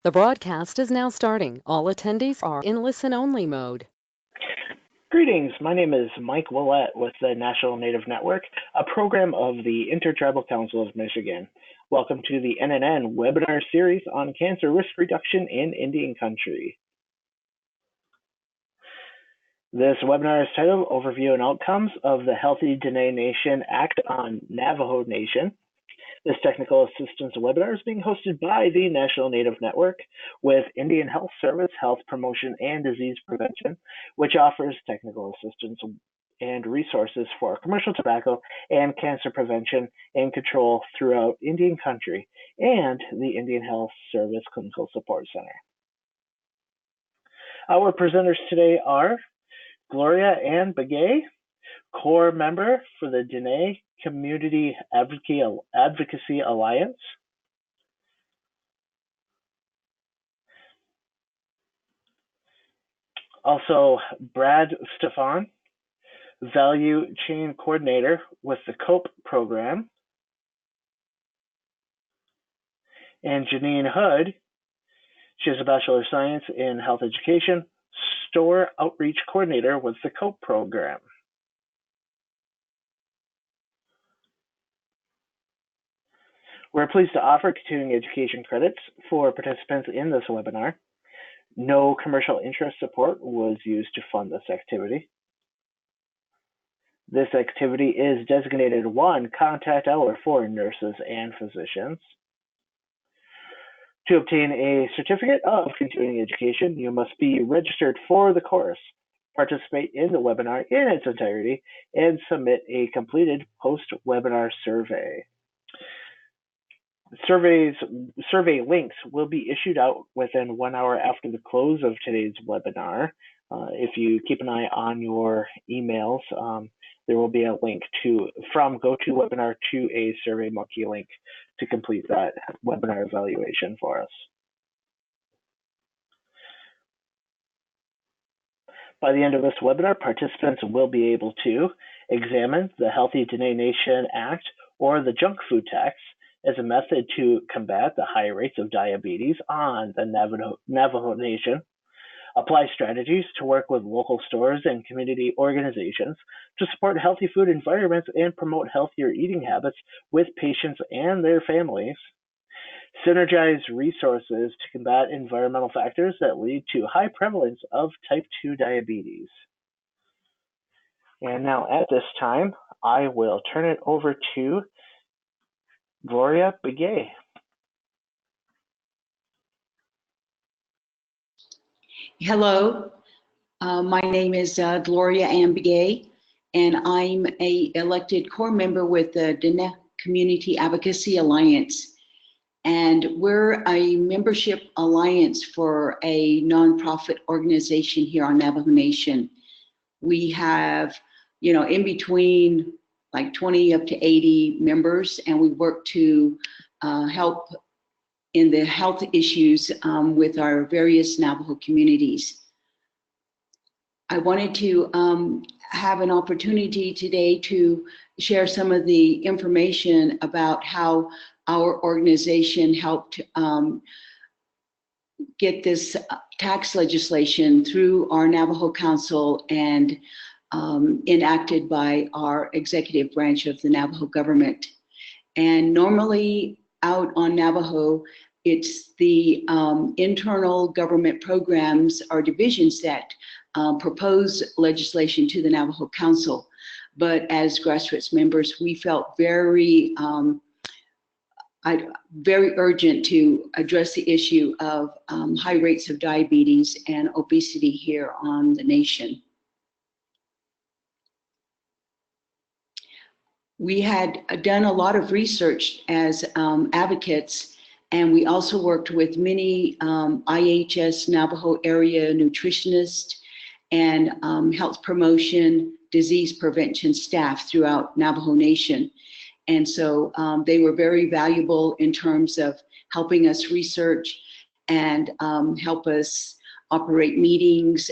The broadcast is now starting. All attendees are in listen-only mode. Greetings, my name is Mike Willett with the National Native Network, a program of the Intertribal Council of Michigan. Welcome to the NNN webinar series on cancer risk reduction in Indian Country. This webinar is titled Overview and Outcomes of the Healthy Dine Nation Act on Navajo Nation. This technical assistance webinar is being hosted by the National Native Network with Indian Health Service, Health Promotion, and Disease Prevention, which offers technical assistance and resources for commercial tobacco and cancer prevention and control throughout Indian Country and the Indian Health Service Clinical Support Center. Our presenters today are Gloria Ann Begay, core member for the Diné Community Advocacy Alliance. Also, Stephan, Value Chain Coordinator with the COPE program. And Janine Hood, she has a Bachelor of Science in Health Education, Store Outreach Coordinator with the COPE program. We're pleased to offer continuing education credits for participants in this webinar. No commercial interest support was used to fund this activity. This activity is designated 1 contact hour for nurses and physicians. To obtain a certificate of continuing education, you must be registered for the course, participate in the webinar in its entirety, and submit a completed post-webinar survey. Survey links will be issued out within 1 hour after the close of today's webinar. If you keep an eye on your emails, there will be a link from GoToWebinar to a SurveyMonkey link to complete that webinar evaluation for us. By the end of this webinar, participants will be able to examine the Healthy Dine Nation Act or the junk food tax as a method to combat the high rates of diabetes on the Navajo Nation, apply strategies to work with local stores and community organizations to support healthy food environments and promote healthier eating habits with patients and their families, synergize resources to combat environmental factors that lead to high prevalence of type 2 diabetes. And now at this time, I will turn it over to Gloria Begay. Hello, my name is Gloria Ann Begay, and I'm an elected core member with the Diné Community Advocacy Alliance. And we're a membership alliance for a nonprofit organization here on Navajo Nation. We have, in between like 20 up to 80 members, and we work to help in the health issues with our various Navajo communities. I wanted to have an opportunity today to share some of the information about how our organization helped get this tax legislation through our Navajo Council and enacted by our executive branch of the Navajo government. And normally out on Navajo, it's the internal government programs or divisions that propose legislation to the Navajo Council. But as grassroots members, we felt very urgent to address the issue of high rates of diabetes and obesity here on the nation. We had done a lot of research as advocates, and we also worked with many IHS Navajo area nutritionists and health promotion, disease prevention staff throughout Navajo Nation. And so they were very valuable in terms of helping us research and help us operate meetings,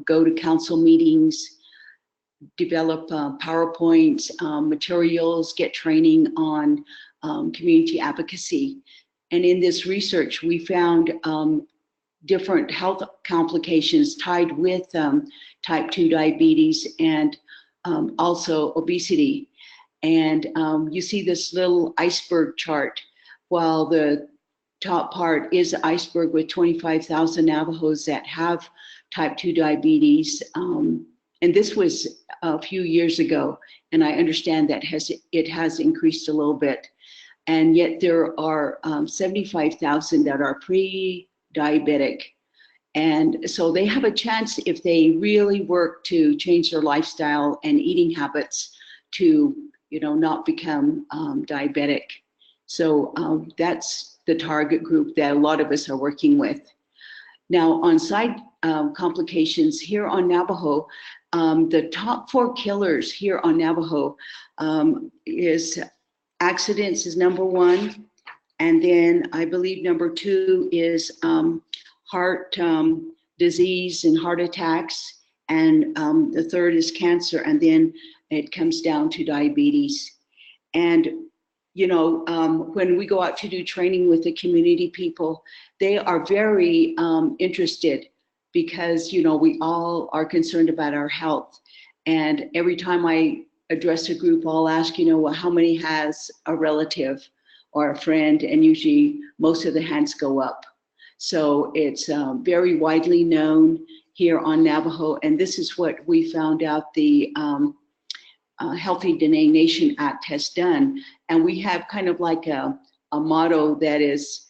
go to council meetings, develop PowerPoint materials, get training on community advocacy. And in this research, we found different health complications tied with type 2 diabetes and also obesity. And you see this little iceberg chart. While the top part is the iceberg with 25,000 Navajos that have type 2 diabetes. And this was a few years ago, and I understand that it has increased a little bit. And yet there are 75,000 that are pre-diabetic. And so they have a chance, if they really work to change their lifestyle and eating habits, to not become diabetic. So that's the target group that a lot of us are working with. Now, on side complications here on Navajo, the top 4 killers here on Navajo is accidents is number 1, and then I believe number 2 is heart disease and heart attacks, and the third is cancer, and then it comes down to diabetes. And when we go out to do training with the community people, they are very interested, because we all are concerned about our health. And every time I address a group, I'll ask, well, how many has a relative or a friend? And usually most of the hands go up. So it's very widely known here on Navajo. And this is what we found out the Healthy Dine Nation Act has done. And we have kind of like a motto that is,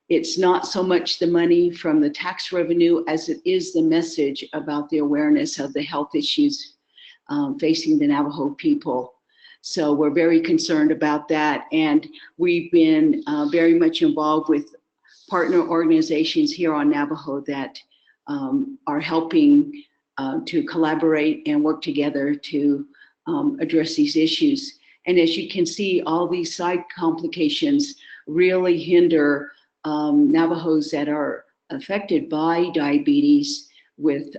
it's not so much the money from the tax revenue as it is the message about the awareness of the health issues facing the Navajo people. So we're very concerned about that. And we've been very much involved with partner organizations here on Navajo that are helping to collaborate and work together to address these issues. And as you can see, all these side complications really hinder Navajos that are affected by diabetes with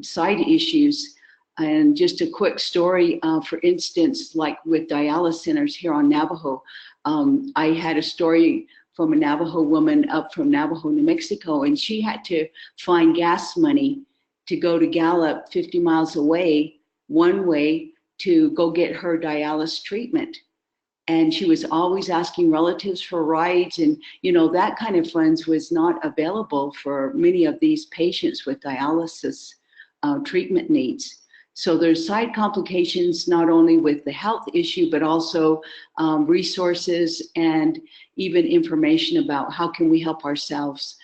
side issues. And just a quick story, for instance, like with dialysis centers here on Navajo, I had a story from a Navajo woman up from Navajo, New Mexico, and she had to find gas money to go to Gallup 50 miles away, one way, to go get her dialysis treatment. And she was always asking relatives for rides, and that kind of funds was not available for many of these patients with dialysis treatment needs. So there's side complications not only with the health issue, but also resources and even information about how can we help ourselves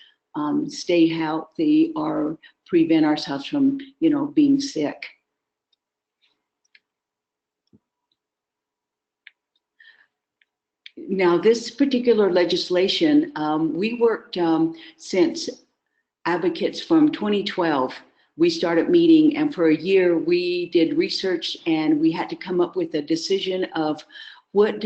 stay healthy or prevent ourselves from being sick. Now, this particular legislation, we worked since advocates from 2012. We started meeting, and for a year we did research, and we had to come up with a decision of what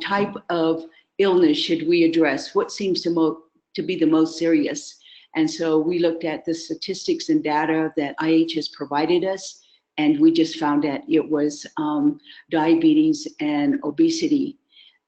type of illness should we address, what seems to be the most serious. And so we looked at the statistics and data that IH has provided us, and we just found that it was diabetes and obesity.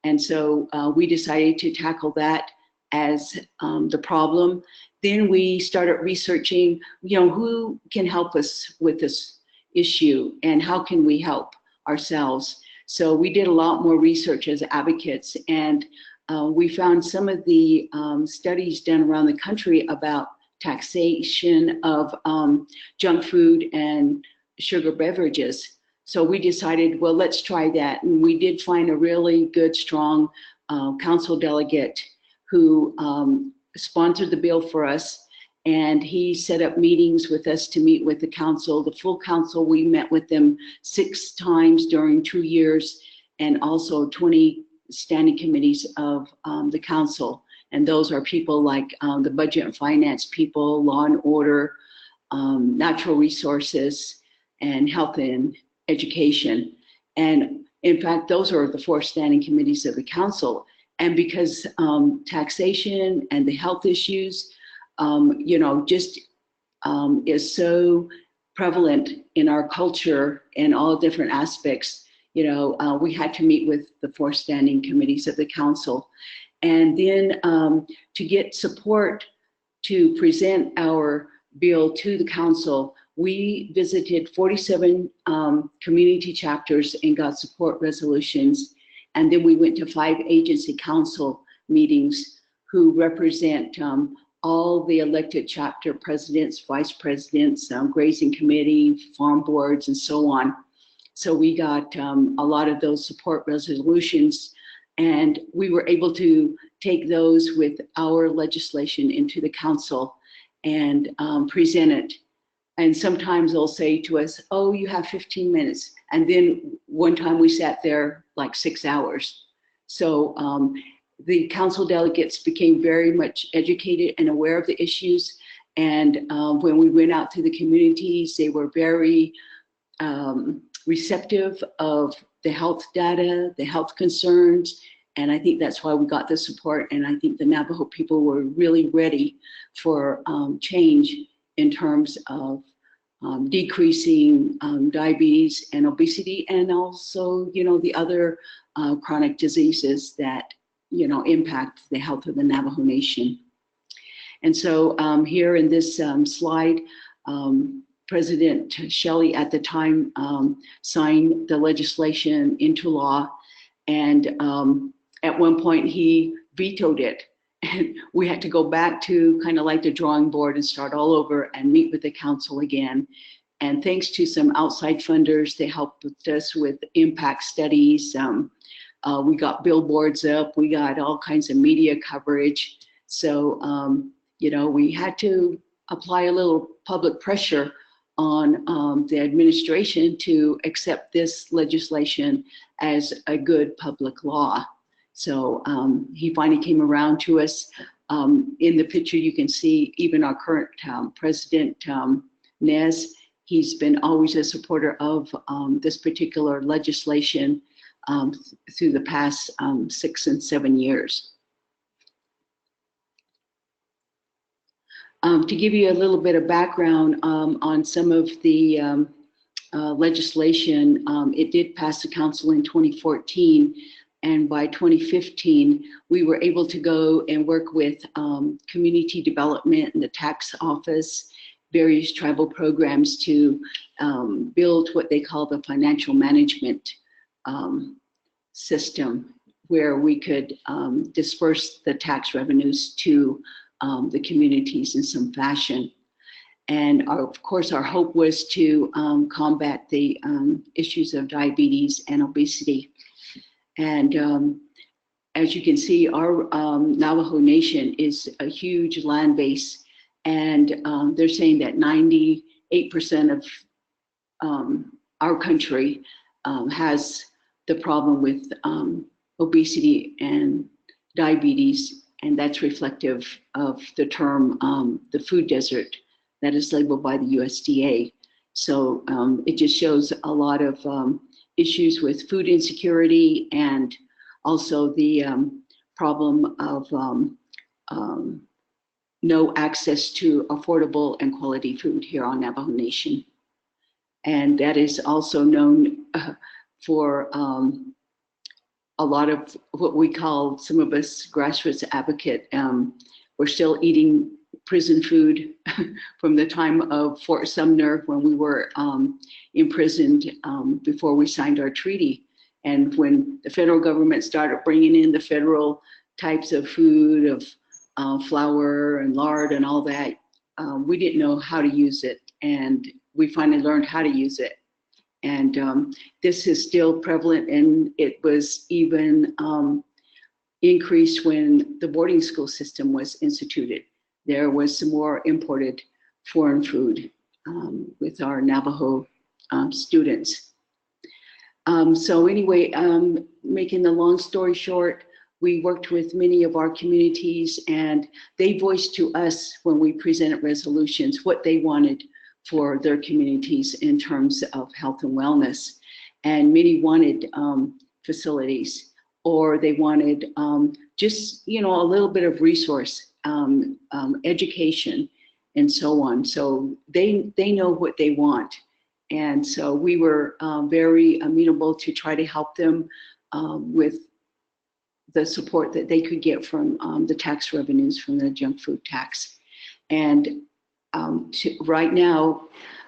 And so we decided to tackle that as the problem. Then we started researching, who can help us with this issue and how can we help ourselves. So we did a lot more research as advocates, and we found some of the studies done around the country about taxation of junk food and sugar beverages. So we decided, well, let's try that. And we did find a really good, strong council delegate who sponsored the bill for us. And he set up meetings with us to meet with the council. The full council, we met with them 6 times during 2 years, and also 20 standing committees of the council. And those are people like the budget and finance people, law and order, natural resources, and health and education. And in fact, those are the 4 standing committees of the council. And because taxation and the health issues, is so prevalent in our culture in all different aspects, we had to meet with the 4 standing committees of the council. And then to get support to present our bill to the council, we visited 47 community chapters and got support resolutions. And then we went to 5 agency council meetings who represent all the elected chapter presidents, vice presidents, grazing committee, farm boards, and so on. So we got a lot of those support resolutions, and we were able to take those with our legislation into the council and present it. And sometimes they'll say to us, oh, you have 15 minutes. And then one time we sat there like 6 hours. So the council delegates became very much educated and aware of the issues. And when we went out to the communities, they were very receptive of the health data, the health concerns. And I think that's why we got the support. And I think the Navajo people were really ready for change in terms of decreasing diabetes and obesity, and also, you know, the other chronic diseases that, you know, impact the health of the Navajo Nation. And so here in this slide, President Shelley at the time signed the legislation into law, and at one point he vetoed it. And we had to go back to kind of like the drawing board and start all over and meet with the council again. And thanks to some outside funders, they helped us with impact studies. We got billboards up, we got all kinds of media coverage. So, you know, we had to apply a little public pressure on the administration to accept this legislation as a good public law. So he finally came around to us. In the picture, you can see even our current president, Nez. He's been always a supporter of this particular legislation through the past 6 and 7 years. To give you a little bit of background on some of the legislation, it did pass the council in 2014. And by 2015, we were able to go and work with community development and the tax office, various tribal programs to build what they call the financial management system, where we could disperse the tax revenues to the communities in some fashion. And of course, our hope was to combat the issues of diabetes and obesity. And as you can see, our Navajo Nation is a huge land base, and they're saying that 98% of our country has the problem with obesity and diabetes, and that's reflective of the term the food desert that is labeled by the USDA. So it just shows a lot of issues with food insecurity, and also the problem of no access to affordable and quality food here on Navajo Nation. And that is also known for a lot of what we call, some of us grassroots advocate, we're still eating prison food from the time of Fort Sumner, when we were imprisoned before we signed our treaty. And when the federal government started bringing in the federal types of food of flour and lard and all that, we didn't know how to use it. And we finally learned how to use it. And this is still prevalent, and it was even increased when the boarding school system was instituted. There was some more imported foreign food with our Navajo students. So anyway, making the long story short, we worked with many of our communities, and they voiced to us when we presented resolutions what they wanted for their communities in terms of health and wellness. And many wanted facilities, or they wanted just, you know, a little bit of resource, education, and so on. So they know what they want. And so we were very amenable to try to help them with the support that they could get from the tax revenues from the junk food tax. And right now,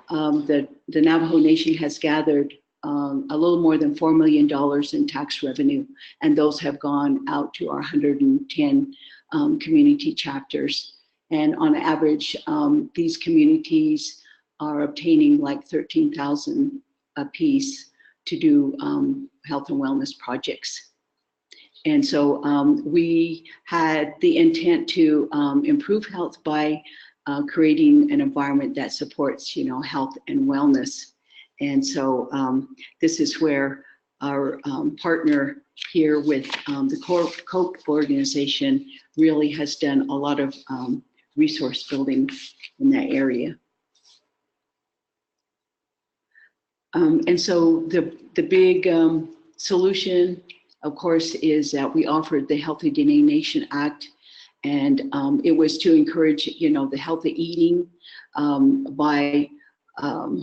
the Navajo Nation has gathered a little more than $4 million in tax revenue, and those have gone out to our 110 community chapters. And on average, these communities are obtaining like $13,000 a piece to do health and wellness projects. And so we had the intent to improve health by creating an environment that supports, health and wellness. And so this is where our partner here with the COPE organization really has done a lot of resource building in that area. And so the big solution, of course, is that we offered the Healthy Dine Nation Act, and it was to encourage, the healthy eating by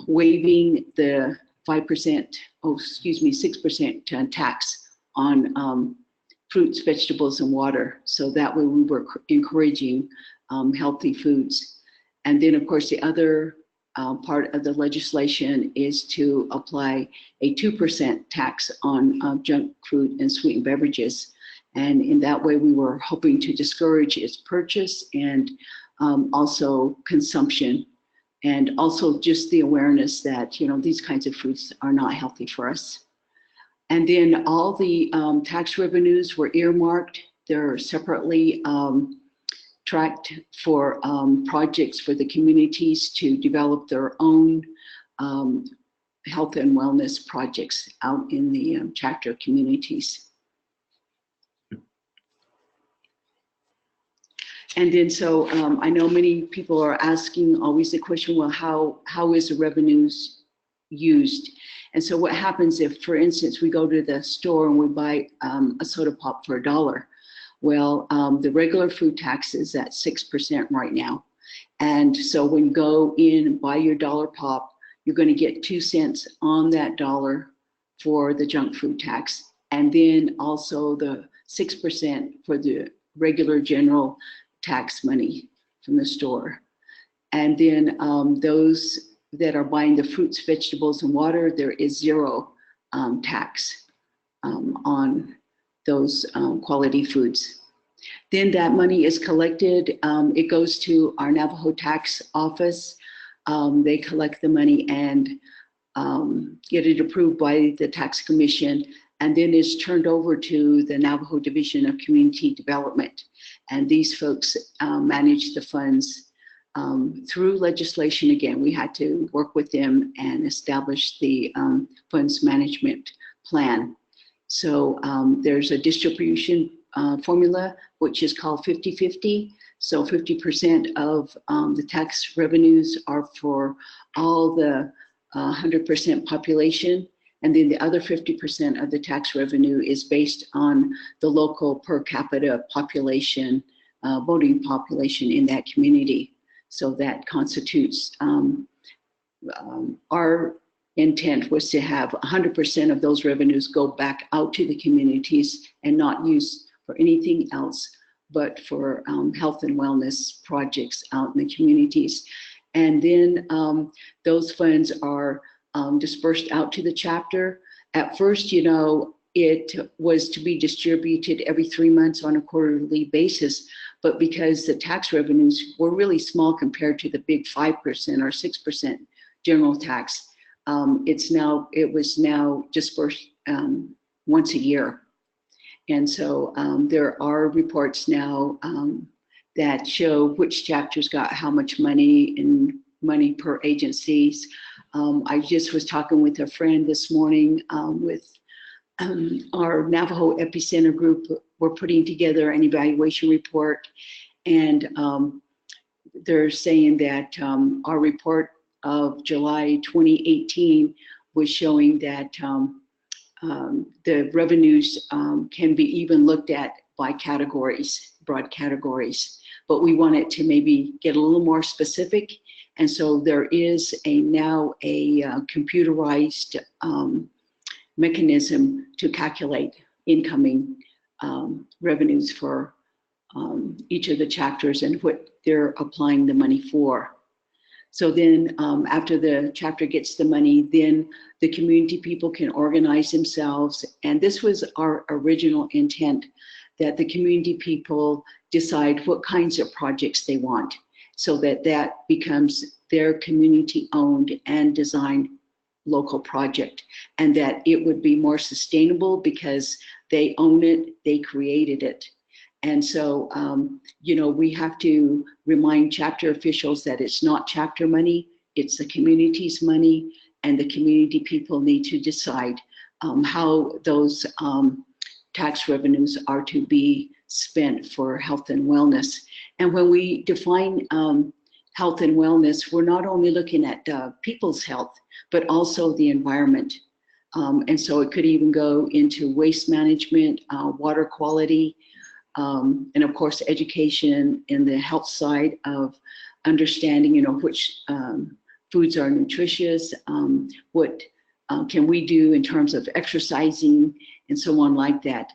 waiving the 6% tax on fruits, vegetables, and water. So that way we were encouraging healthy foods. And then, of course, the other part of the legislation is to apply a 2% tax on junk food and sweetened beverages. And in that way, we were hoping to discourage its purchase and also consumption, and also just the awareness that, these kinds of foods are not healthy for us. And then all the tax revenues were earmarked. They're separately tracked for projects for the communities to develop their own health and wellness projects out in the chapter communities. And then so I know many people are asking always the question, well, how is the revenues used? And so what happens if, for instance, we go to the store and we buy a soda pop for $1? Well, the regular food tax is at 6% right now. And so when you go in and buy your dollar pop, you're going to get 2 cents on that dollar for the junk food tax. And then also the 6% for the regular general tax money from the store. And then those that are buying the fruits, vegetables, and water, there is 0 tax on those quality foods. Then that money is collected. It goes to our Navajo tax office. They collect the money and get it approved by the tax commission, and then it's turned over to the Navajo Division of Community Development. And these folks manage the funds through legislation. Again, we had to work with them and establish the funds management plan. So there's a distribution formula, which is called 50-50. So 50% of the tax revenues are for all the 100% population. And then the other 50% of the tax revenue is based on the local per capita population, voting population in that community. So that constitutes, our intent was to have 100% of those revenues go back out to the communities and not used for anything else but for health and wellness projects out in the communities. And then those funds are dispersed out to the chapter. At first, it was to be distributed every 3 months on a quarterly basis, but because the tax revenues were really small compared to the big 5% or 6% general tax, it was now dispersed once a year. And so there are reports now that show which chapters got how much money and money per agencies. I just was talking with a friend this morning with our Navajo Epicenter group. We're putting together an evaluation report, and they're saying that our report of July 2018 was showing that the revenues can be even looked at by categories, broad categories, but we want it to maybe get a little more specific. And so there is now a computerized mechanism to calculate incoming revenues for each of the chapters and what they're applying the money for. So then after the chapter gets the money, then the community people can organize themselves. And this was our original intent, that the community people decide what kinds of projects they want, so that that becomes their community owned and designed local project, and that it would be more sustainable because they own it, they created it. And so, you know, we have to remind chapter officials that it's not chapter money, it's the community's money, and the community people need to decide how those tax revenues are to be spent for health and wellness. And when we define health and wellness, we're not only looking at people's health, but also the environment. And so it could even go into waste management, water quality, and of course, education in the health side of understanding, you know, which foods are nutritious, what can we do in terms of exercising, and so on like that.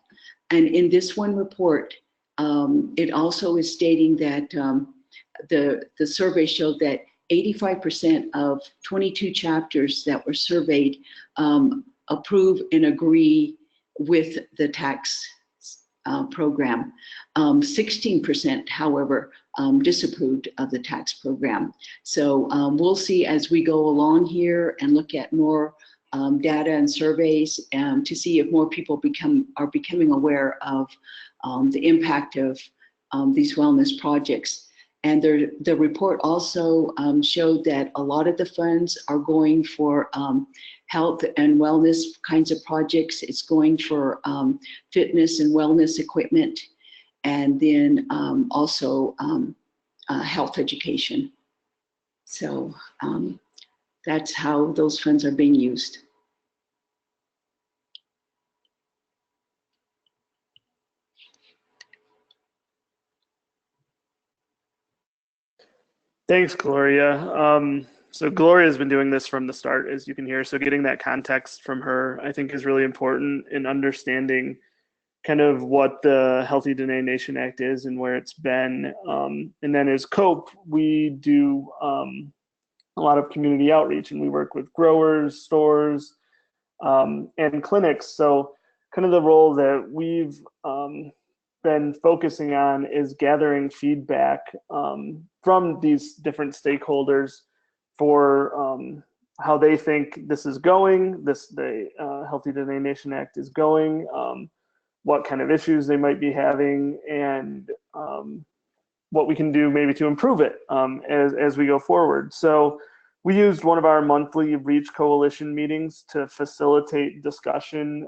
And in this one report, it also is stating that the survey showed that 85% of 22 chapters that were surveyed approve and agree with the tax program. 16%, however, disapproved of the tax program. So we'll see as we go along here and look at more data and surveys to see if more people are becoming aware of the impact of these wellness projects. And the report also showed that a lot of the funds are going for health and wellness kinds of projects. It's going for fitness and wellness equipment, and then also health education. So that's how those funds are being used. Thanks, Gloria. So Gloria has been doing this from the start, as you can hear. So getting that context from her, I think, is really important in understanding kind of what the Healthy Dine Nation Act is and where it's been. And then as COPE, we do a lot of community outreach, and we work with growers, stores, and clinics. So kind of the role that we've been focusing on is gathering feedback from these different stakeholders for how they think this is going, the Healthy Dine Nation Act is going, what kind of issues they might be having, and what we can do maybe to improve it as we go forward. So we used one of our monthly Reach Coalition meetings to facilitate discussion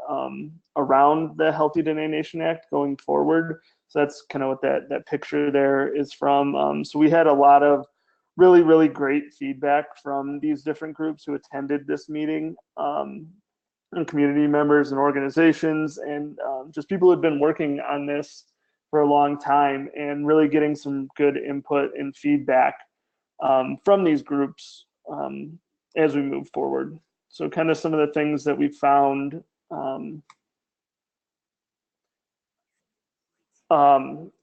around the Healthy Dine Nation Act going forward. So that's kind of what that picture there is from. So we had a lot of really, really great feedback from these different groups who attended this meeting, and community members and organizations, and just people who had been working on this for a long time, and really getting some good input and feedback from these groups as we move forward. So kind of some of the things that we found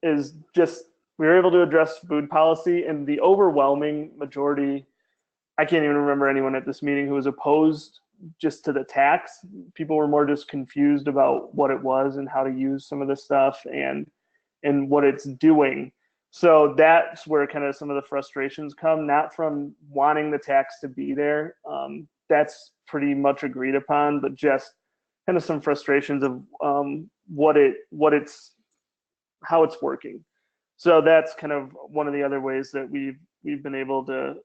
is just we were able to address food policy, and the overwhelming majority, I can't even remember anyone at this meeting who was opposed just to the tax. People were more just confused about what it was and how to use some of the stuff and what it's doing. So that's where kind of some of the frustrations come, not from wanting the tax to be there. That's pretty much agreed upon, but just kind of some frustrations of how it's working. So that's kind of one of the other ways that we've been able to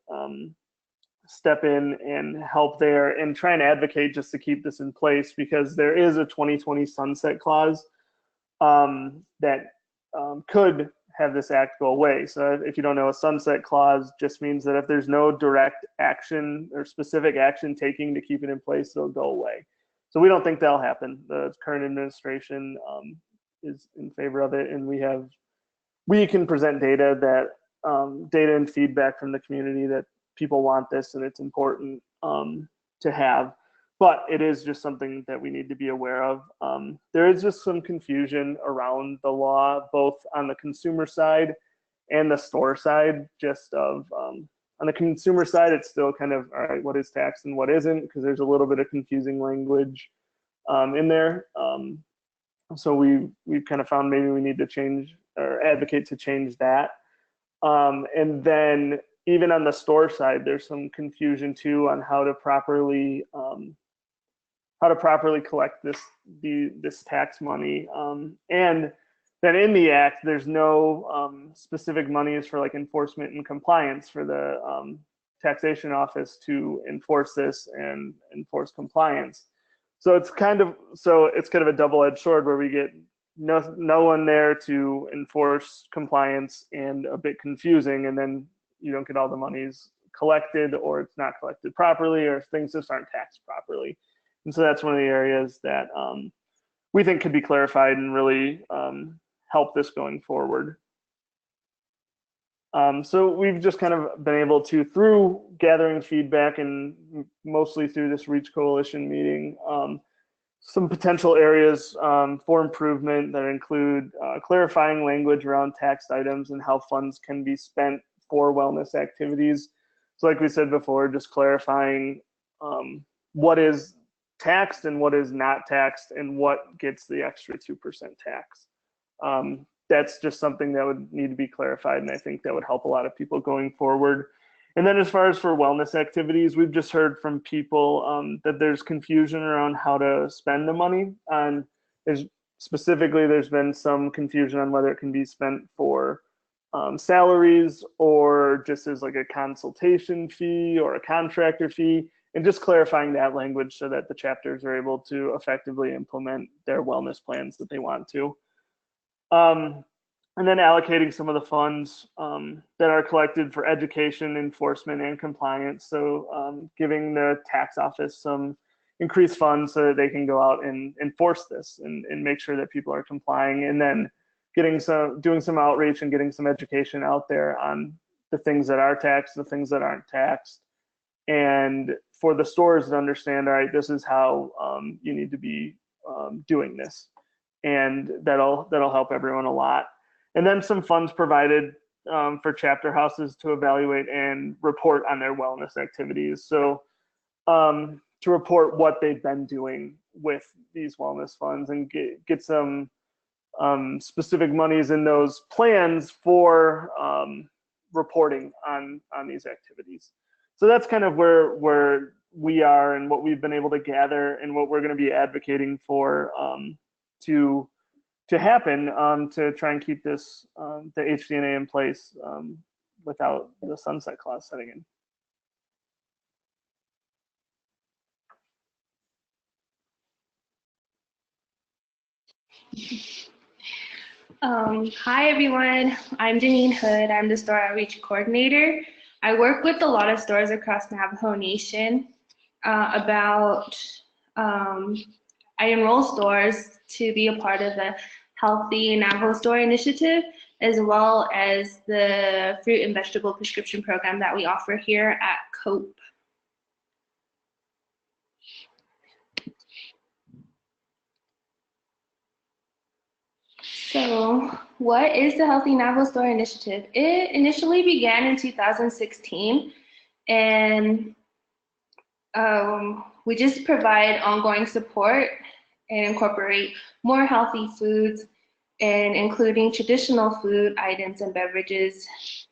step in and help there and try and advocate just to keep this in place, because there is a 2020 sunset clause that could have this act go away. So if you don't know, a sunset clause just means that if there's no direct action or specific action taking to keep it in place, it'll go away. So we don't think that'll happen. The current administration is in favor of it, and we can present data data and feedback from the community that people want this and it's important to have. but it is just something that we need to be aware of. There is just some confusion around the law, both on the consumer side and the store side. Just of on the consumer side, it's still kind of, all right, what is taxed and what isn't, because there's a little bit of confusing language in there. So we've kind of found maybe we need to change or advocate to change that. And then even on the store side, there's some confusion too on how to properly collect this tax money. And then in the act, there's no specific monies for like enforcement and compliance for the taxation office to enforce this and enforce compliance. So it's kind of a double-edged sword where we get no one there to enforce compliance and a bit confusing, and then you don't get all the monies collected, or it's not collected properly, or things just aren't taxed properly. And so that's one of the areas that we think could be clarified and really help this going forward. So we've just kind of been able to, through gathering feedback and mostly through this REACH Coalition meeting, some potential areas for improvement that include clarifying language around taxed items and how funds can be spent for wellness activities. So like we said before, just clarifying what is taxed and what is not taxed and what gets the extra 2% tax. That's just something that would need to be clarified, and I think that would help a lot of people going forward. And then as far as for wellness activities, we've just heard from people that there's confusion around how to spend the money. And there's been some confusion on whether it can be spent for salaries or just as like a consultation fee or a contractor fee, and just clarifying that language so that the chapters are able to effectively implement their wellness plans that they want to. And then allocating some of the funds that are collected for education, enforcement, and compliance. So giving the tax office some increased funds so that they can go out and enforce this and make sure that people are complying, and then doing some outreach and getting some education out there on the things that are taxed, the things that aren't taxed, and for the stores to understand, all right, this is how you need to be doing this, and that'll help everyone a lot. And then some funds provided for chapter houses to evaluate and report on their wellness activities. So to report what they've been doing with these wellness funds and get some specific monies in those plans for reporting on these activities. So that's kind of where we are and what we've been able to gather and what we're going to be advocating for to happen to try and keep this the HDNA in place without the sunset clause setting in. Hi everyone, I'm Janine Hood. I'm the store outreach coordinator. I work with a lot of stores across Navajo Nation I enroll stores to be a part of the Healthy Navajo Store Initiative, as well as the fruit and vegetable prescription program that we offer here at COPE. So what is the Healthy Navajo Store Initiative? It initially began in 2016, and we just provide ongoing support and incorporate more healthy foods, and including traditional food items and beverages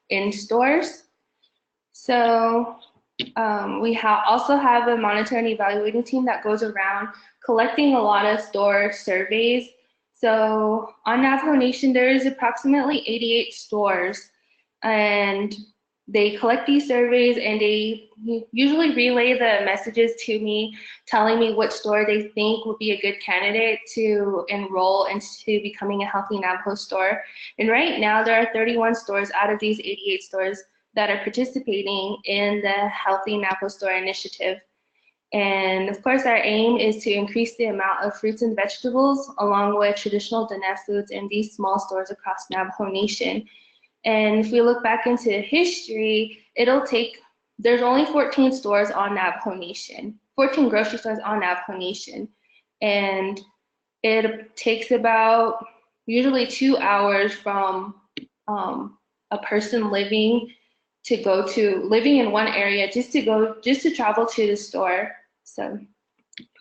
in stores. So we also have a monitoring and evaluating team that goes around collecting a lot of store surveys. So on Navajo Nation, there is approximately 88 stores, and they collect these surveys and they usually relay the messages to me, telling me which store they think would be a good candidate to enroll into becoming a Healthy Navajo store. And right now there are 31 stores out of these 88 stores that are participating in the Healthy Navajo Store Initiative. And of course, our aim is to increase the amount of fruits and vegetables along with traditional Diné foods in these small stores across Navajo Nation. And if we look back into history, there's only 14 stores on Navajo Nation. 14 grocery stores on Navajo Nation. And it takes about usually 2 hours from a person living in one area just to travel to the store. So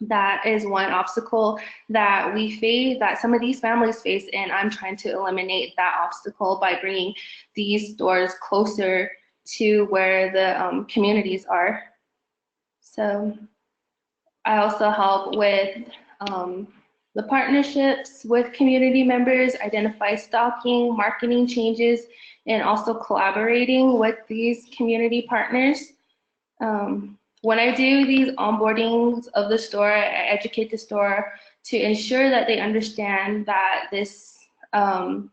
that is one obstacle that we face, that some of these families face, and I'm trying to eliminate that obstacle by bringing these stores closer to where the communities are. So I also help with the partnerships with community members, identify stocking, marketing changes, and also collaborating with these community partners. When I do these onboardings of the store, I educate the store to ensure that they understand that to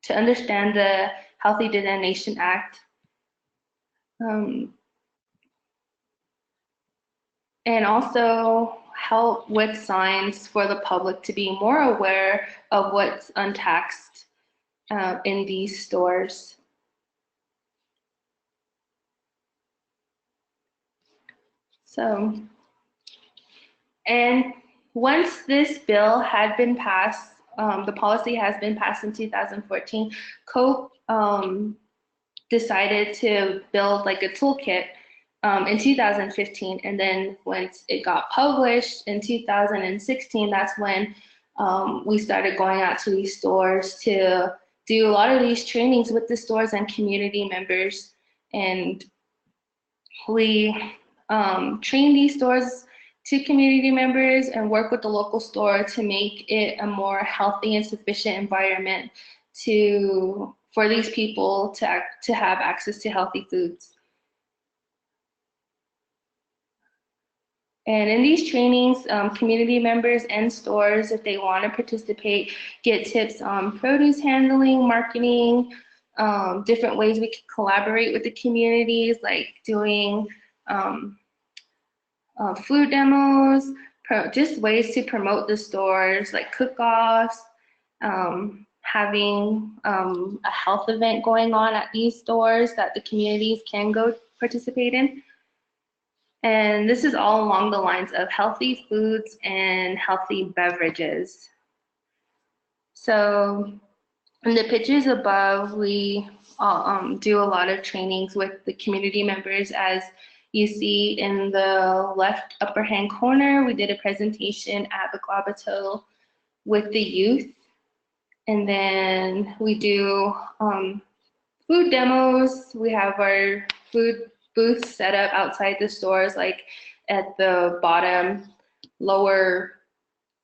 understand the Healthy Dine Nation Act. And also help with signs for the public to be more aware of what's untaxed in these stores. So, and once this bill had been passed, the policy has been passed in 2014, COPE decided to build like a toolkit in 2015, and then once it got published in 2016, that's when we started going out to these stores to do a lot of these trainings with the stores and community members, and we train these stores to community members and work with the local store to make it a more healthy and sufficient environment for these people to have access to healthy foods. And in these trainings, community members and stores, if they want to participate, get tips on produce handling, marketing, different ways we can collaborate with the communities, like doing food demos, just ways to promote the stores, like cook-offs, having a health event going on at these stores that the communities can go participate in. And this is all along the lines of healthy foods and healthy beverages. So in the pictures above, we do a lot of trainings with the community members. As you see in the left upper hand corner, we did a presentation at the Glabato with the youth. And then we do food demos. We have our food booths set up outside the stores, like at the bottom lower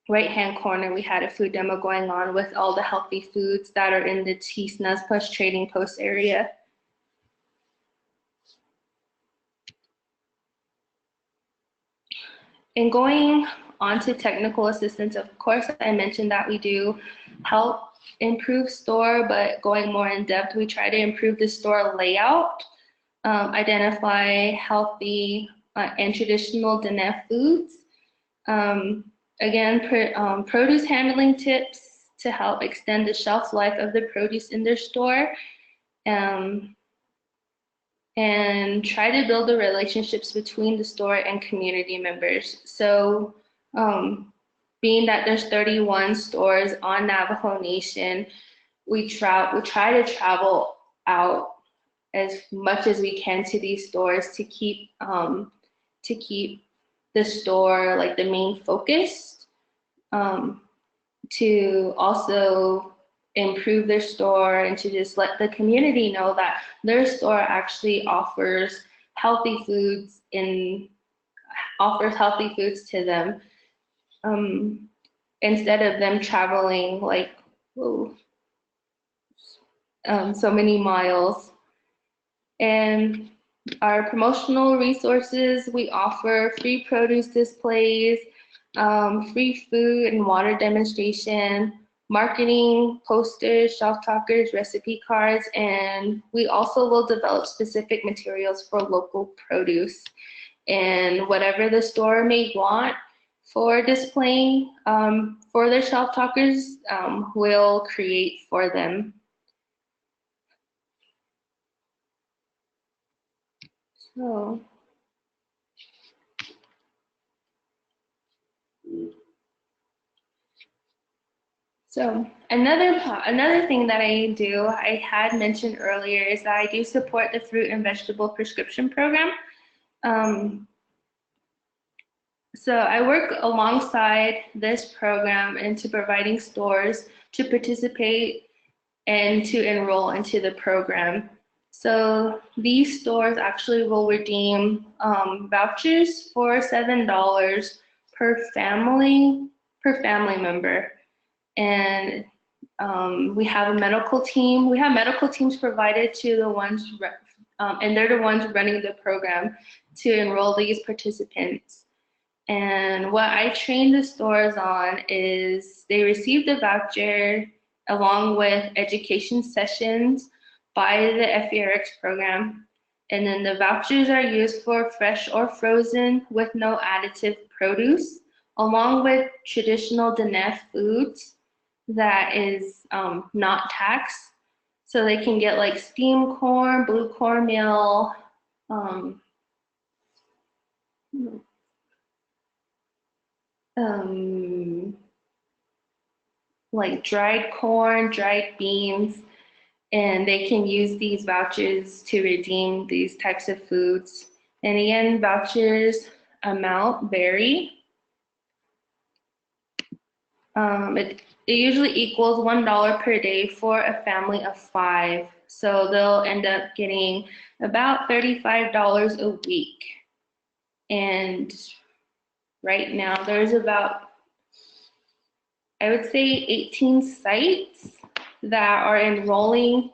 right hand corner, we had a food demo going on with all the healthy foods that are in the Tisnas Plus Trading Post area. And going on to technical assistance, of course, I mentioned that we do help improve store, but going more in depth, we try to improve the store layout, identify healthy and traditional Diné foods. Again, produce handling tips to help extend the shelf life of the produce in their store, and try to build the relationships between the store and community members. So being that there's 31 stores on Navajo Nation, we try to travel out as much as we can to these stores to keep the store like the main focus, to also improve their store and to just let the community know that their store actually offers healthy foods to them, instead of them traveling like so many miles. And our promotional resources, we offer free produce displays, free food and water demonstration, marketing, posters, shelf talkers, recipe cards, and we also will develop specific materials for local produce. And whatever the store may want for displaying for their shelf talkers, we'll create for them. So So another thing that I do, I had mentioned earlier, is that I do support the fruit and vegetable prescription program. So I work alongside this program into providing stores to participate and to enroll into the program. So these stores actually will redeem vouchers for $7 per family member. And we have a medical team. We have medical teams provided to the ones, and they're the ones running the program to enroll these participants. And what I train the stores on is they receive the voucher along with education sessions by the FERX program. And then the vouchers are used for fresh or frozen with no additive produce, along with traditional Diné foods that is not taxed. So they can get like steamed corn, blue cornmeal, like dried corn, dried beans, and they can use these vouchers to redeem these types of foods. And again, vouchers amount vary. It usually equals $1 per day for a family of 5. So they'll end up getting about $35 a week. And right now there's about, I would say, 18 sites that are enrolling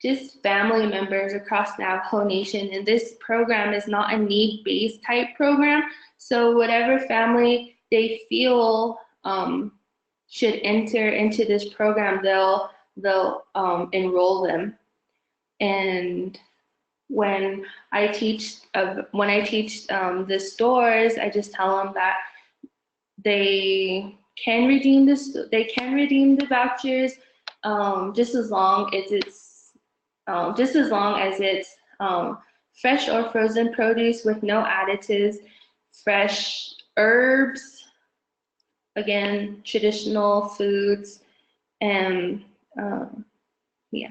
just family members across Navajo Nation. And this program is not a need-based type program. So whatever family they feel should enter into this program, they'll enroll them. And when I teach the stores, I just tell them that they can redeem the vouchers just as long as it's fresh or frozen produce with no additives, fresh herbs, again, traditional foods, and yeah,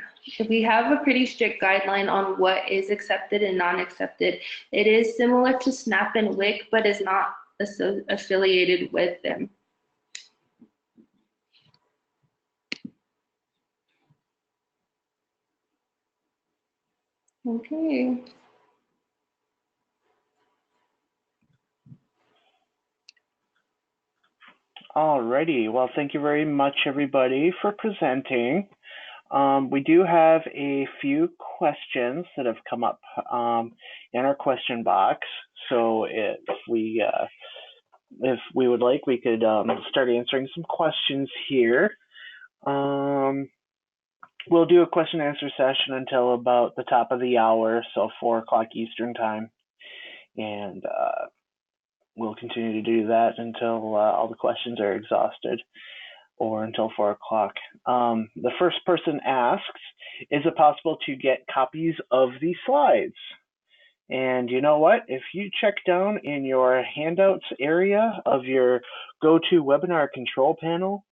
we have a pretty strict guideline on what is accepted and non-accepted. It is similar to SNAP and WIC, but is not affiliated with them. Okay. Alrighty, well, thank you very much, everybody, for presenting. We do have a few questions that have come up in our question box. So if we would like, we could start answering some questions here. We'll do a question and answer session until about the top of the hour, so 4 o'clock Eastern time. And we'll continue to do that until all the questions are exhausted, or until 4 o'clock. The first person asks, is it possible to get copies of these slides? And you know what? If you check down in your handouts area of your GoToWebinar control panel,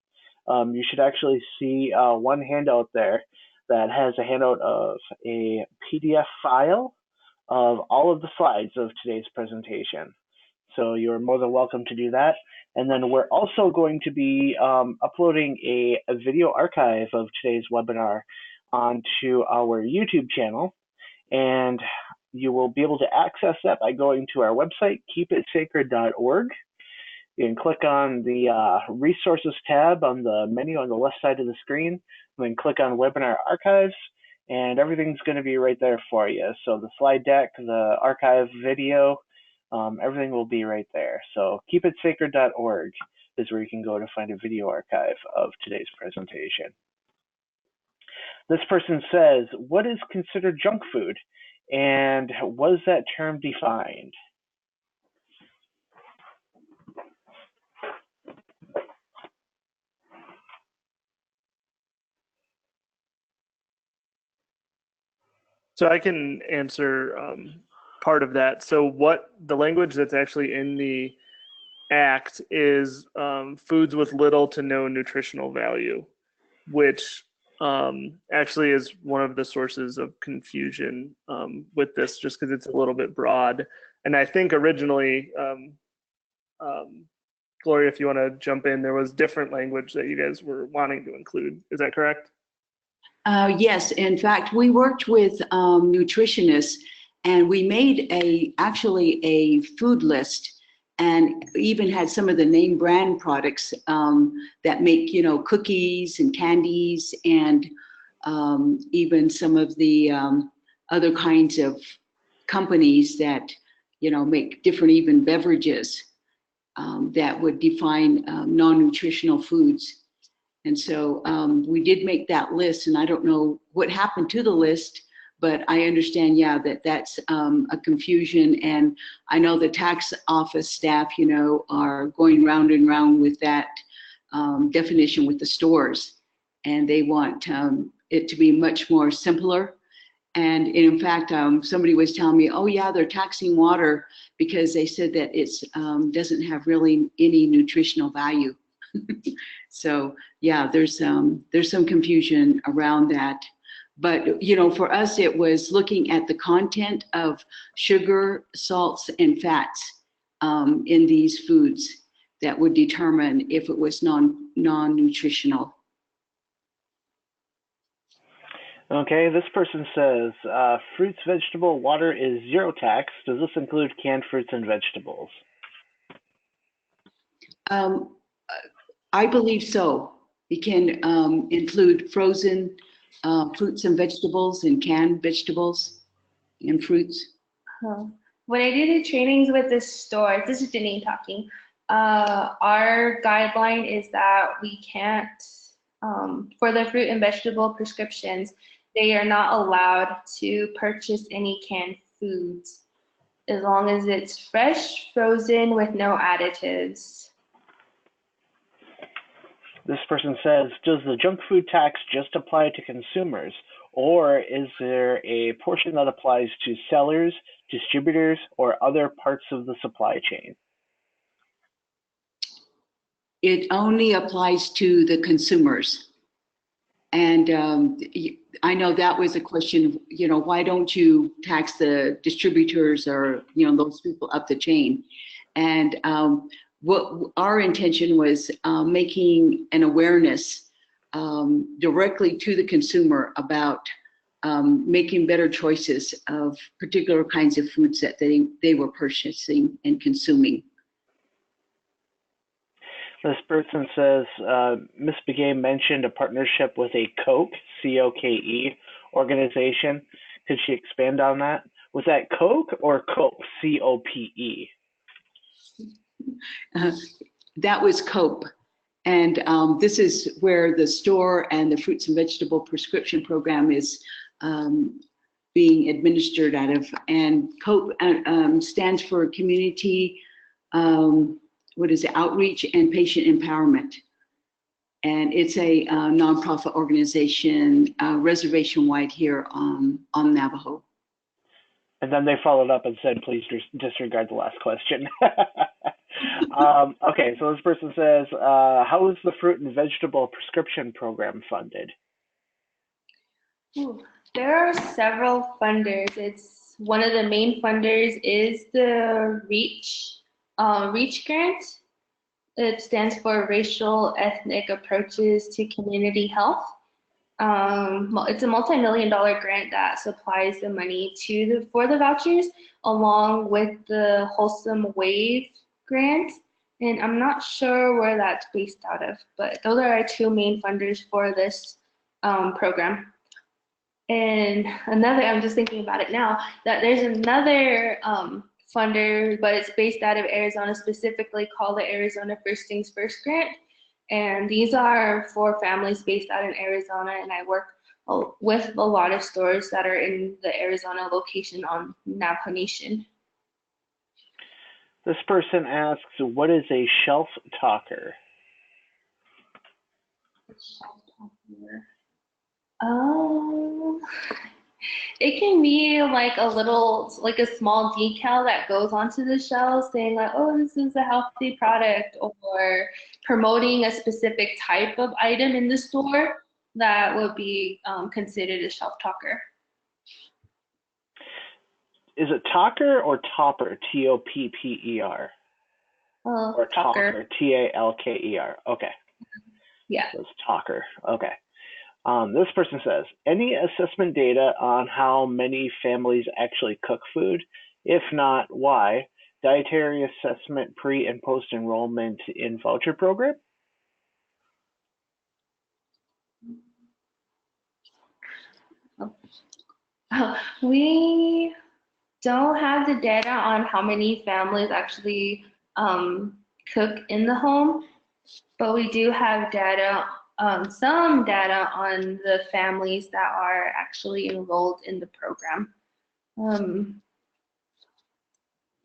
you should actually see one handout there that has a handout of a PDF file of all of the slides of today's presentation. So you're more than welcome to do that. And then we're also going to be uploading a video archive of today's webinar onto our YouTube channel. And you will be able to access that by going to our website, keepitsacred.org. You can click on the resources tab on the menu on the left side of the screen, and then click on webinar archives, and everything's going to be right there for you. So the slide deck, the archive video, everything will be right there. So keepitsacred.org is where you can go to find a video archive of today's presentation. This person says, what is considered junk food, and was that term defined? So I can answer part of that. So what the language that's actually in the Act is foods with little to no nutritional value. which actually is one of the sources of confusion with this, just because it's a little bit broad. And I think originally, Gloria, if you want to jump in, there was different language that you guys were wanting to include. Is that correct? Yes, in fact, we worked with nutritionists, and we made actually a food list, and even had some of the name brand products that make, cookies and candies, and even some of the other kinds of companies that, make different even beverages that would define non-nutritional foods. And so we did make that list, and I don't know what happened to the list, but I understand, yeah, that's a confusion. And I know the tax office staff, are going round and round with that definition with the stores, and they want it to be much more simpler. And in fact, somebody was telling me, oh yeah, they're taxing water because they said that it's doesn't have really any nutritional value. So yeah, there's some confusion around that. But for us, it was looking at the content of sugar, salts, and fats in these foods that would determine if it was non-nutritional. Okay, this person says, fruits, vegetable, water is zero tax. Does this include canned fruits and vegetables? I believe so. It can include frozen fruits and vegetables and canned vegetables and fruits. When I do the trainings with the store, this is Janine talking, our guideline is that we can't, for the fruit and vegetable prescriptions, they are not allowed to purchase any canned foods as long as it's fresh, frozen, with no additives. This person says, does the junk food tax just apply to consumers, or is there a portion that applies to sellers, distributors, or other parts of the supply chain? It only applies to the consumers. And I know that was a question, why don't you tax the distributors or, those people up the chain? And what our intention was making an awareness directly to the consumer about making better choices of particular kinds of foods that they were purchasing and consuming. This person says, Ms. Begay mentioned a partnership with a Coke, C-O-K-E, organization. Could she expand on that? Was that Coke or Cope, C-O-P-E? That was Cope. And this is where the store and the fruits and vegetable prescription program is being administered out of. And Cope stands for Community Outreach and Patient Empowerment. And it's a nonprofit organization, reservation-wide here on Navajo. And then they followed up and said, please disregard the last question. Okay, so this person says, how is the fruit and vegetable prescription program funded? There are several funders. It's one of the main funders is the REACH grant. It stands for Racial Ethnic Approaches to Community Health. It's a multi-million-dollar grant that supplies the money for the vouchers, along with the Wholesome Wave grant. And I'm not sure where that's based out of, but those are our two main funders for this program. And I'm just thinking about it now, that there's another funder, but it's based out of Arizona, specifically called the Arizona First Things First grant. And these are for families based out in Arizona, and I work with a lot of stores that are in the Arizona location on Navajo Nation. This person asks, what is a shelf talker? It can be like a small decal that goes onto the shelves saying like, oh, this is a healthy product, or promoting a specific type of item in the store. that would be considered a shelf talker. Is it talker or topper? Topper. Or talker, Talker. Okay. Yeah. So it's talker. Okay. This person says, any assessment data on how many families actually cook food? If not, why? Dietary assessment pre and post enrollment in voucher program? We don't have the data on how many families actually cook in the home, but we do have data, some data on the families that are actually enrolled in the program.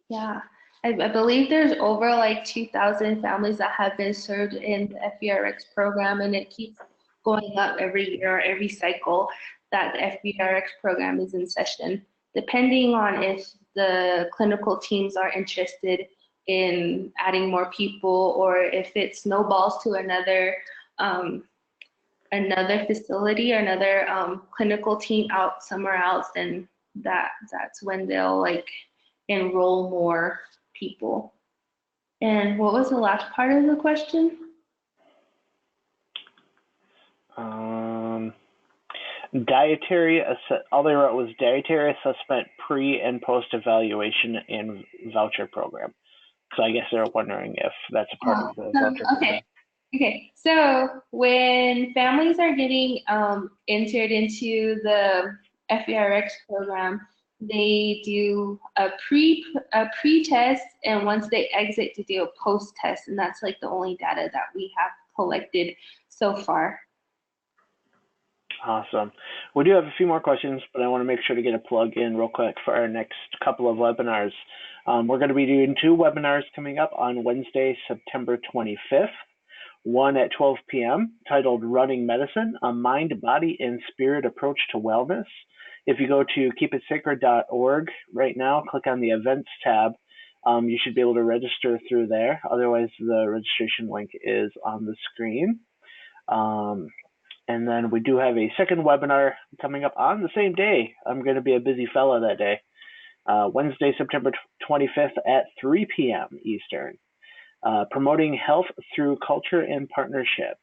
Yeah, I believe there's over like 2,000 families that have been served in the FERX program, and it keeps going up every year, every cycle that the FERX program is in session, depending on if the clinical teams are interested in adding more people, or if it snowballs to another facility or another clinical team out somewhere else, then that's when they'll like enroll more people. And what was the last part of the question? Dietary, all they wrote was dietary assessment pre and post evaluation in voucher program. So I guess they're wondering if that's a part of the voucher program. Okay, so when families are getting entered into the FERX program, they do a pre-test, and once they exit, to do a post-test, and that's like the only data that we have collected so far. Awesome. We do have a few more questions, but I want to make sure to get a plug in real quick for our next couple of webinars. We're going to be doing 2 webinars coming up on Wednesday, September 25th. One at 12 p.m. titled Running Medicine, a Mind, Body, and Spirit Approach to Wellness. If you go to keepitsacred.org right now, click on the events tab. You should be able to register through there. Otherwise, the registration link is on the screen. And then we do have a second webinar coming up on the same day. I'm going to be a busy fella that day. Wednesday, September 25th at 3 p.m. Eastern. Promoting health through culture and partnership.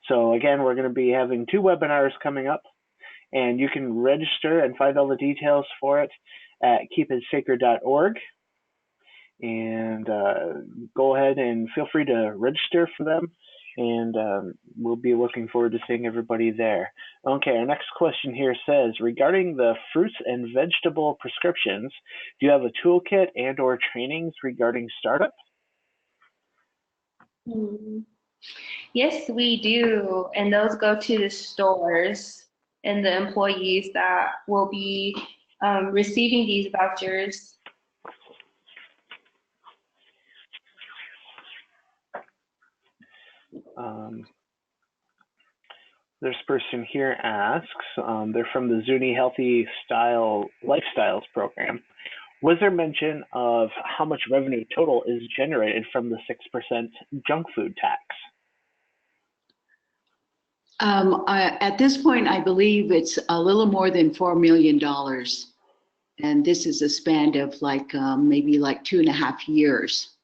So again, we're going to be having 2 webinars coming up, and you can register and find all the details for it at keepitsacred.org. And go ahead and feel free to register for them, and we'll be looking forward to seeing everybody there. Okay, our next question here says, regarding the fruits and vegetable prescriptions, do you have a toolkit and or trainings regarding startup? Yes, we do, and those go to the stores and the employees that will be receiving these vouchers. This person here asks, they're from the Zuni Healthy Lifestyles program. Was there mention of how much revenue total is generated from the 6% junk food tax? At this point, I believe it's a little more than $4 million. And this is a span of like maybe like 2.5 years.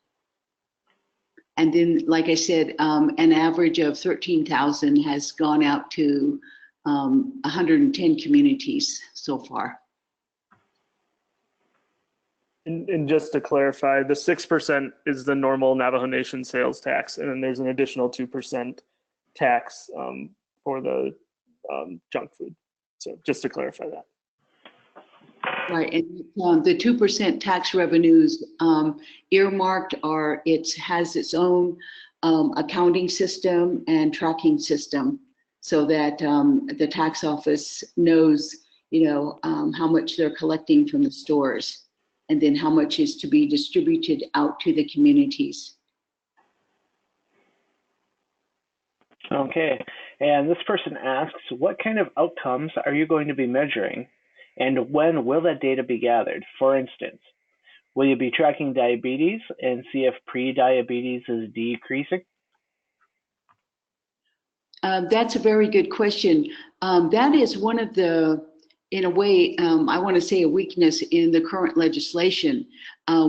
And then, like I said, an average of 13,000 has gone out to 110 communities so far. And just to clarify, the 6% is the normal Navajo Nation sales tax, and then there's an additional 2% tax for the junk food. So just to clarify that. Right, and the 2% tax revenues earmarked are, it has its own accounting system and tracking system, so that the tax office knows, how much they're collecting from the stores, and then how much is to be distributed out to the communities. Okay, and this person asks, what kind of outcomes are you going to be measuring, and when will that data be gathered? For instance, will you be tracking diabetes and see if pre-diabetes is decreasing? That's a very good question. That is one of the, in a way, I want to say a weakness in the current legislation.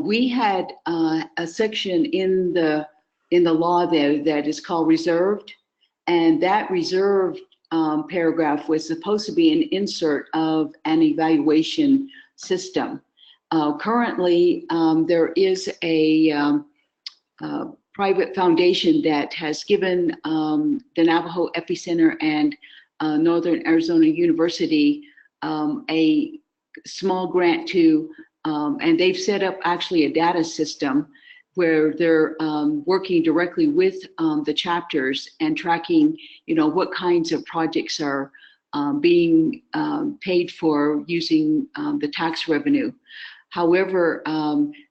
We had a section in the law there that is called reserved, and that reserved paragraph was supposed to be an insert of an evaluation system. Currently, there is a private foundation that has given the Navajo Epicenter and Northern Arizona University a small grant to, and they've set up actually a data system where they're working directly with the chapters and tracking, what kinds of projects are being paid for using the tax revenue. However,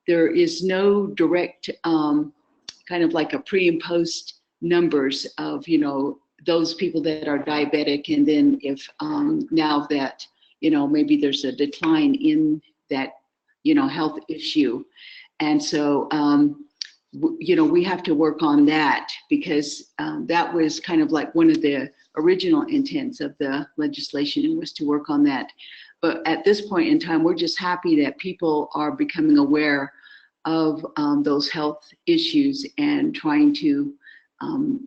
there is no direct kind of like a pre and post numbers of, those people that are diabetic, and then if now that, maybe there's a decline in that, health issue. And so, we have to work on that, because that was kind of like one of the original intents of the legislation, was to work on that. But at this point in time, we're just happy that people are becoming aware of those health issues and trying to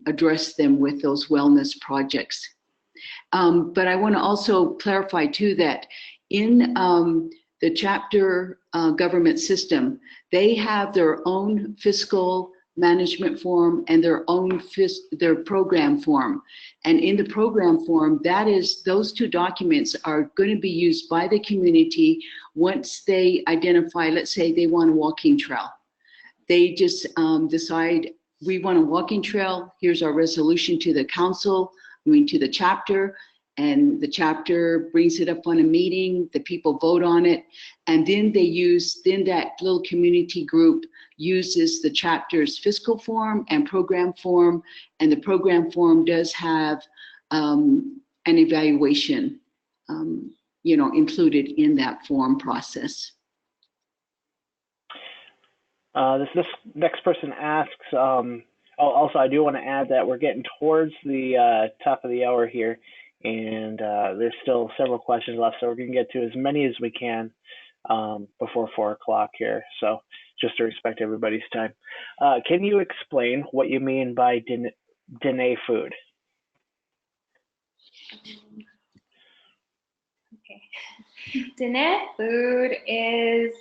address them with those wellness projects. But I want to also clarify too that in the chapter government system, they have their own fiscal management form and their own their program form. And in the program form, those two documents are going to be used by the community once they identify, let's say they want a walking trail. They just decide, we want a walking trail, here's our resolution to the council, to the chapter, and the chapter brings it up on a meeting, the people vote on it, and then then that little community group uses the chapter's fiscal form and program form, and the program form does have an evaluation, included in that form process. This next person asks, also I do want to add that we're getting towards the top of the hour here, and there's still several questions left, so we're going to get to as many as we can before 4 o'clock here, so just to respect everybody's time. Can you explain what you mean by Diné food? Okay. Diné food is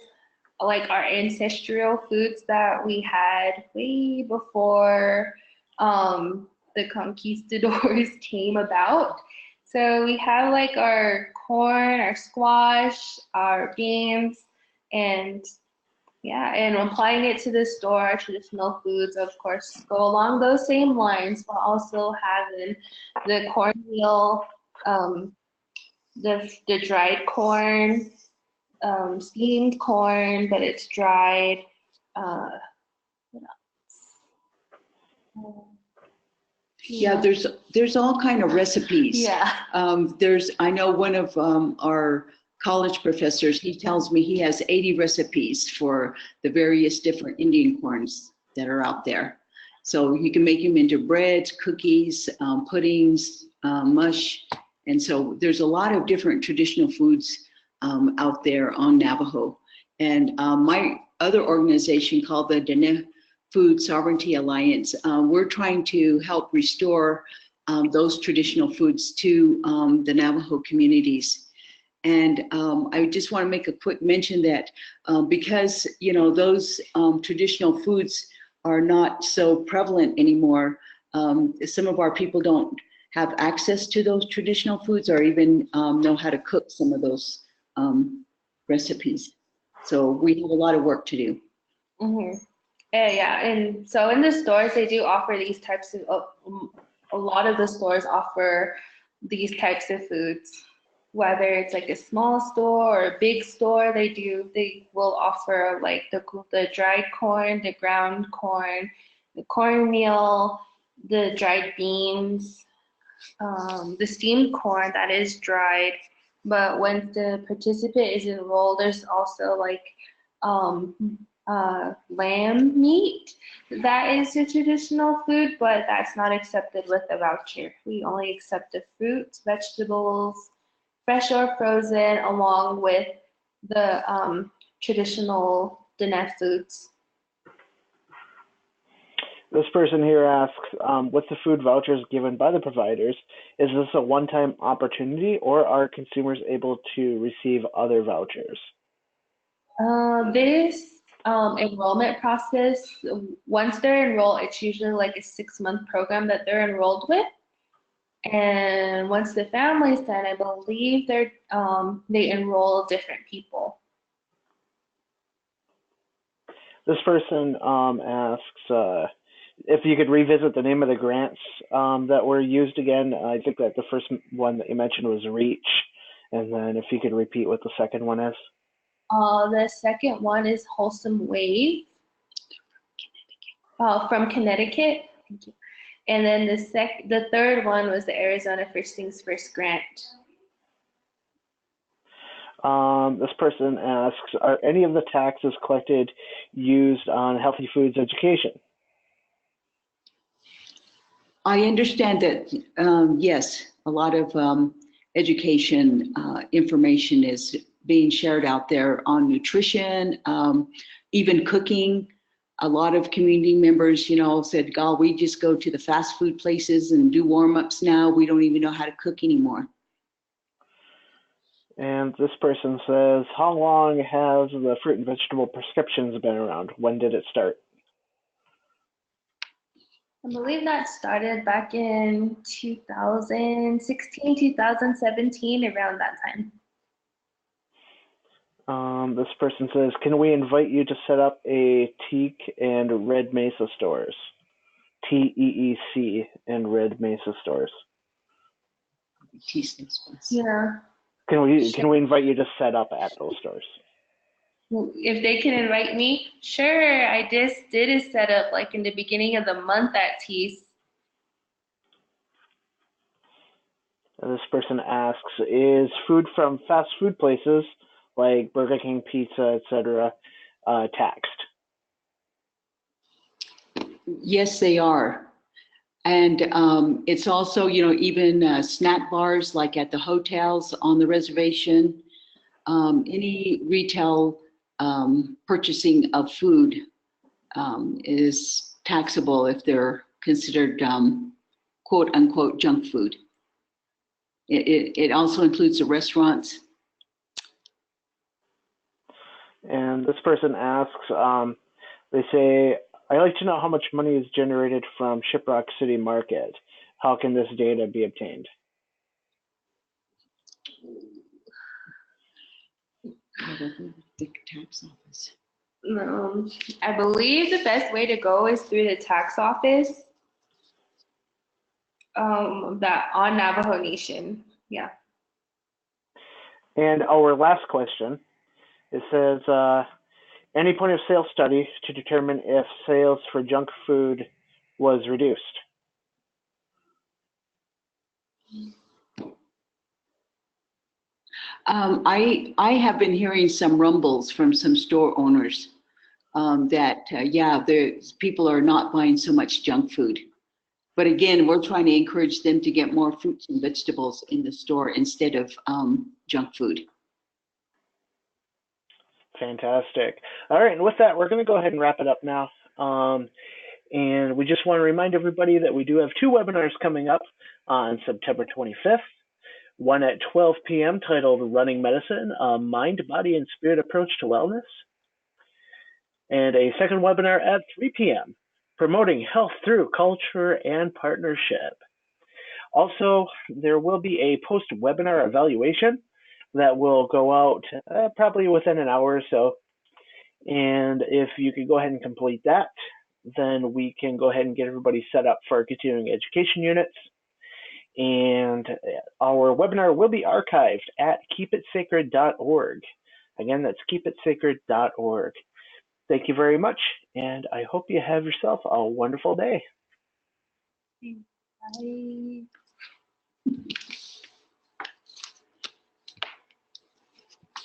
like our ancestral foods that we had way before the conquistadors came about. So we have like our corn, our squash, our beans, and applying it to the store, our traditional foods, of course, go along those same lines, while also having the cornmeal, the dried corn, steamed corn, but it's dried. What else? Yeah, there's all kind of recipes. Yeah. I know one of our college professors, he tells me he has 80 recipes for the various different Indian corns that are out there. So you can make them into breads, cookies, puddings, mush. And so there's a lot of different traditional foods out there on Navajo. And my other organization called the Diné Food Sovereignty Alliance, we're trying to help restore those traditional foods to the Navajo communities. And I just want to make a quick mention that because those traditional foods are not so prevalent anymore, some of our people don't have access to those traditional foods or even know how to cook some of those recipes. So we have a lot of work to do. Mm-hmm. Yeah, and so in the stores, they do offer these types of, a lot of the stores offer these types of foods, whether it's like a small store or a big store, they will offer like the dried corn, the ground corn, the cornmeal, the dried beans, the steamed corn that is dried. But when the participant is enrolled, there's also like lamb meat. That is the traditional food, but that's not accepted with the voucher. We only accept the fruits, vegetables, fresh or frozen, along with the traditional Diné foods. This person here asks, with the food vouchers given by the providers, is this a one-time opportunity or are consumers able to receive other vouchers? This enrollment process, once they're enrolled, it's usually like a 6-month program that they're enrolled with. And once the family's done, I believe they enroll different people. This person asks if you could revisit the name of the grants that were used again. I think that the first one that you mentioned was REACH, and then if you could repeat what the second one is. The second one is Wholesome Wave from Connecticut. Thank you. And then the third one was the Arizona First Things First grant. This person asks, are any of the taxes collected used on healthy foods education? I understand that, yes, a lot of education information is being shared out there on nutrition, even cooking. A lot of community members, said, God, we just go to the fast food places and do warm-ups now. We don't even know how to cook anymore. And this person says, how long have the fruit and vegetable prescriptions been around? When did it start? I believe that started back in 2016, 2017, around that time. This person says, can we invite you to set up a Teak and Red Mesa stores? TEEC and Red Mesa stores. Yeah. Can we invite you to set up at those stores? If they can invite me, sure. I just did a setup like in the beginning of the month at Tees. This person asks, is food from fast food places like Burger King, pizza, etc., taxed? Yes, they are. And it's also, even snack bars like at the hotels on the reservation, any retail purchasing of food is taxable if they're considered quote unquote junk food. It also includes the restaurants. And this person asks, they say, I'd like to know how much money is generated from Shiprock City Market. How can this data be obtained? The tax office. I believe the best way to go is through the tax office. That on Navajo Nation, yeah. And our last question, it says, any point of sale study to determine if sales for junk food was reduced? I have been hearing some rumbles from some store owners that, people are not buying so much junk food. But again, we're trying to encourage them to get more fruits and vegetables in the store instead of junk food. Fantastic. All right, and with that, we're going to go ahead and wrap it up now. And we just want to remind everybody that we do have 2 webinars coming up on September 25th. One at 12 p.m. titled Running Medicine, a Mind, Body, and Spirit Approach to Wellness. And a second webinar at 3 p.m. Promoting Health Through Culture and Partnership. Also, there will be a post-webinar evaluation that will go out probably within an hour or so. And if you could go ahead and complete that, then we can go ahead and get everybody set up for our continuing education units. And our webinar will be archived at keepitsacred.org. Again, that's keepitsacred.org. Thank you very much, and I hope you have yourself a wonderful day. Bye.